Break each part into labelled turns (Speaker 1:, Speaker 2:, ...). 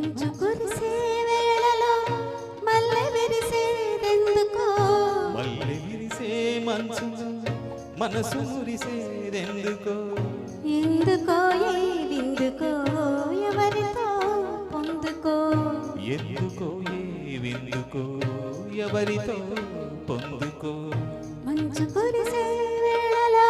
Speaker 1: మంచు కురిసే వేళలో మల్లె విరిసేదెందుకో
Speaker 2: మల్లె విరిసే మంచులో మనసు మురిసేదెందుకో
Speaker 1: ఎందుకో ఏ విందుకో ఎవరితో పొందుకో
Speaker 2: ఎందుకో ఏ విందుకో ఎవరితో పొందుకో
Speaker 1: మంచు కురిసే వేళలో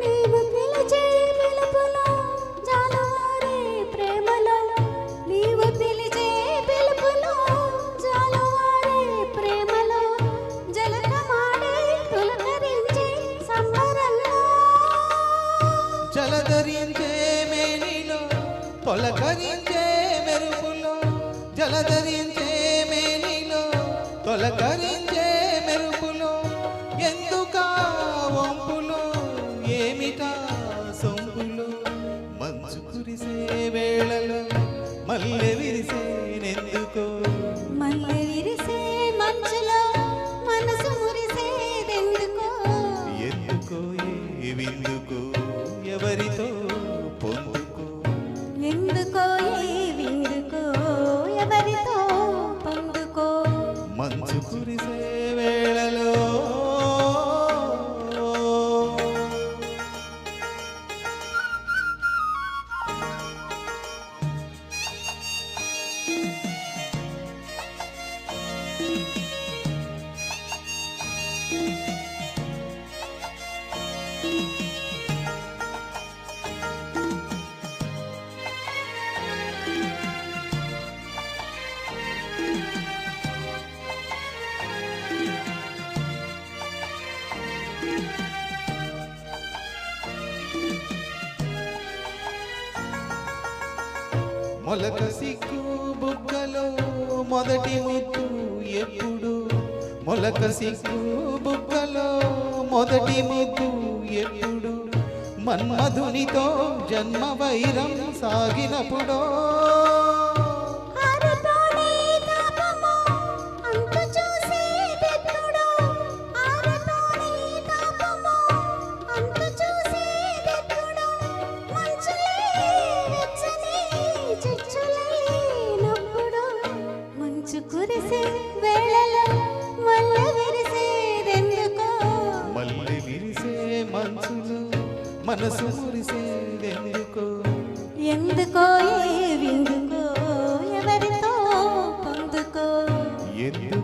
Speaker 1: నీవు పిలిచే పిలుపులో జాలువారే ప్రేమలో నీవు పిలిచే పిలుపులో జాలువారే ప్రేమలో జలకమాడే పులకరించే సంబరంలో
Speaker 2: జలధరించే మేనిలో తొలకరించే మెరుపులో జలధరించే మేనిలో తొలకరించే మెరుపులో ఎందుకా వంపులో ఏమిటా సొంపులో మంచు కురిసే వేళలో మల్లె విరిసేనెందుకో
Speaker 1: మల్లె విరిసే మంచులో మనసు మురిసేదెందుకో
Speaker 2: ఎందుకో ఏ విందుకో ఎవరితో పొందుకో
Speaker 1: ఎందుకో ఏ విందుకో ఎవరితో పొందుకో
Speaker 2: మంచు కురిసే వేళలో మొలక సిగ్గు బుగ్గలో మొదటి ముద్దు ఎప్పుడు మొలక సిగ్గు బుగ్గలో మొదటి ముద్దు ఎప్పుడు మన్మధునితో జన్మ వైరం సాగినప్పుడో
Speaker 1: ఆరతోనే తాపమో అంతు చూసేదెప్పుడో ఆరతోనే తాపమో అంతు చూసేదెప్పుడో మంచులే వెచ్చని చిచ్చులైనప్పుడు మంచు కురిసే వేళలో మల్లె విరిసేదెందుకో
Speaker 2: మల్లె విరిసే మంచులో మనసు మురిసేదెందుకో
Speaker 1: ఎందుకో ఏ విందుకో ఎవరితో పొందుకో
Speaker 2: ఎందుకో